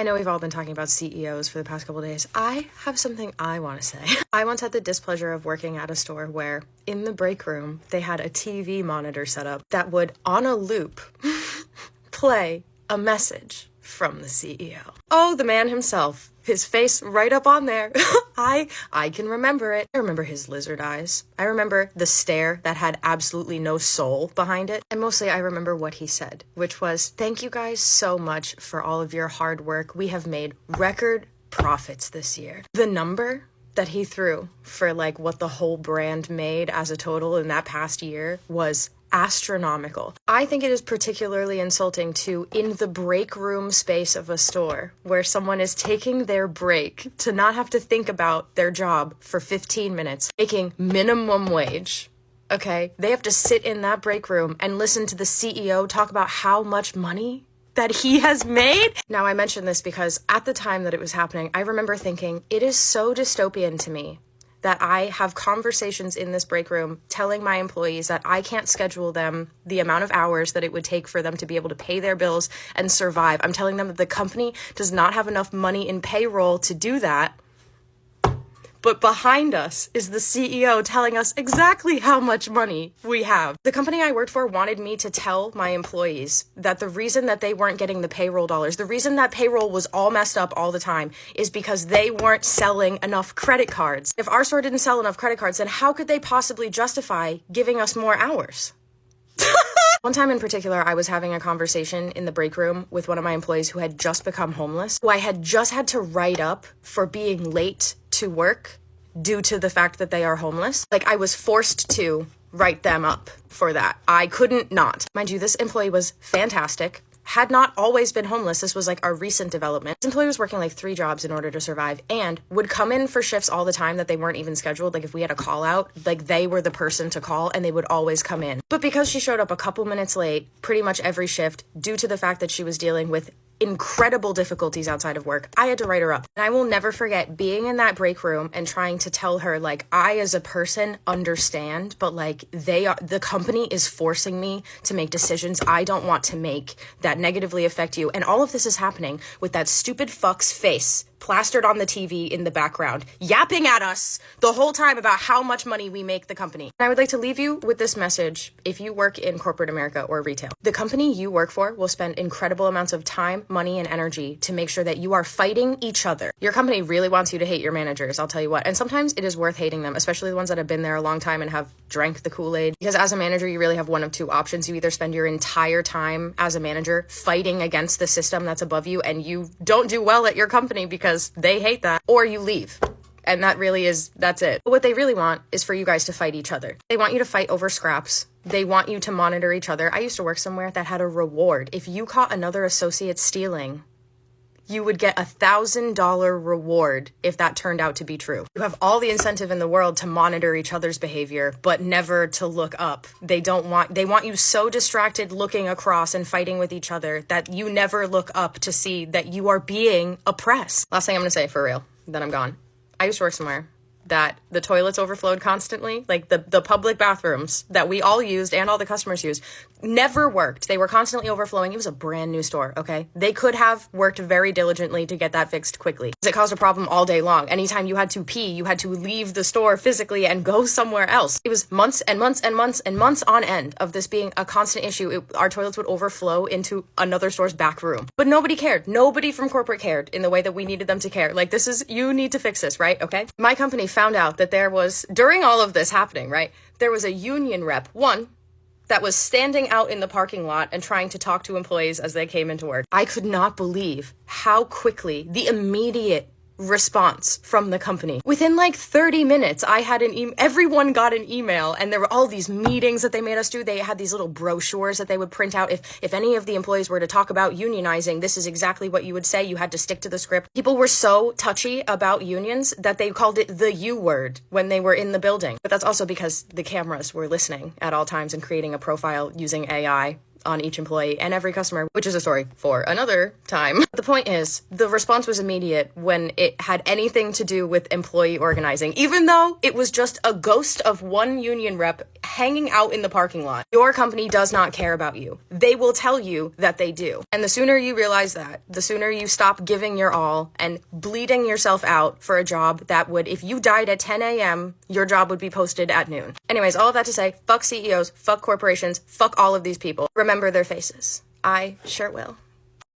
I know we've all been talking about CEOs for the past couple of days. I have something I want to say. I once had the displeasure of working at a store where in the break room, they had a TV monitor set up that would, on a loop, play a message from the CEO. Oh, the man himself. His face right up on there. I can remember it. I remember his lizard eyes. I remember the stare that had absolutely no soul behind it. And mostly I remember what he said, which was, thank you guys so much for all of your hard work. We have made record profits this year. The number that he threw for like what the whole brand made as a total in that past year was astronomical. I think it is particularly insulting to, in the break room space of a store where someone is taking their break, to not have to think about their job for 15 minutes, making minimum wage. Okay, they have to sit in that break room and listen to the CEO talk about how much money that he has made. Now, I mention this because at the time that it was happening, I remember thinking, it is so dystopian to me that I have conversations in this break room telling my employees that I can't schedule them the amount of hours that it would take for them to be able to pay their bills and survive. I'm telling them that the company does not have enough money in payroll to do that. But behind us is the CEO telling us exactly how much money we have. The company I worked for wanted me to tell my employees that the reason that they weren't getting the payroll dollars, the reason that payroll was all messed up all the time, is because they weren't selling enough credit cards. If our store didn't sell enough credit cards, then how could they possibly justify giving us more hours? One time in particular, I was having a conversation in the break room with one of my employees who had just become homeless, who I had just had to write up for being late to work due to the fact that they are homeless. Like, I was forced to write them up for that. I couldn't not. Mind you, this employee was fantastic. Had not always been homeless. This was like our recent development. This employee was working like 3 jobs in order to survive and would come in for shifts all the time that they weren't even scheduled. Like if we had a call out, like they were the person to call and they would always come in. But because she showed up a couple minutes late, pretty much every shift, due to the fact that she was dealing with incredible difficulties outside of work, I had to write her up. And I will never forget being in that break room and trying to tell her, like, I as a person understand, but like the company is forcing me to make decisions I don't want to make that negatively affect you. And all of this is happening with that stupid fuck's face plastered on the TV in the background, yapping at us the whole time about how much money we make the company. And I would like to leave you with this message. If you work in corporate America or retail, the company you work for will spend incredible amounts of time, money, and energy to make sure that you are fighting each other. Your company really wants you to hate your managers, I'll tell you what. And sometimes it is worth hating them, especially the ones that have been there a long time and have drank the Kool-Aid. Because as a manager, you really have one of 2 options. You either spend your entire time as a manager fighting against the system that's above you and you don't do well at your company because they hate that, or you leave. And that's it. But what they really want is for you guys to fight each other. They want you to fight over scraps. They want you to monitor each other. I used to work somewhere that had a reward. If you caught another associate stealing, you would get $1,000 reward if that turned out to be true. You have all the incentive in the world to monitor each other's behavior, but never to look up. They want you so distracted looking across and fighting with each other that you never look up to see that you are being oppressed. Last thing I'm gonna say for real, then I'm gone. I used to work somewhere that the toilets overflowed constantly. Like the public bathrooms that we all used and all the customers used never worked. They were constantly overflowing. It was a brand new store, okay? They could have worked very diligently to get that fixed quickly. It caused a problem all day long. Anytime you had to pee, you had to leave the store physically and go somewhere else. It was months and months and months and months on end of this being a constant issue. Our toilets would overflow into another store's back room. But nobody cared. Nobody from corporate cared in the way that we needed them to care. Like, you need to fix this, right? Okay? My company found out that there was, during all of this happening, right, there was a union rep, one, that was standing out in the parking lot and trying to talk to employees as they came into work. I could not believe how quickly the immediate response from the company. Within like 30 minutes, I had everyone got an email, and there were all these meetings that they made us do. They had these little brochures that they would print out. If any of the employees were to talk about unionizing, this is exactly what you would say. You had to stick to the script. People were so touchy about unions that they called it the U word when they were in the building. But that's also because the cameras were listening at all times and creating a profile using AI on each employee and every customer, which is a story for another time. The point is, the response was immediate when it had anything to do with employee organizing, even though it was just a ghost of one union rep hanging out in the parking lot. Your company does not care about you. They will tell you that they do. And the sooner you realize that, the sooner you stop giving your all and bleeding yourself out for a job that would, if you died at 10 a.m., your job would be posted at noon. Anyways, all of that to say, fuck CEOs, fuck corporations, fuck all of these people. Remember their faces. I sure will.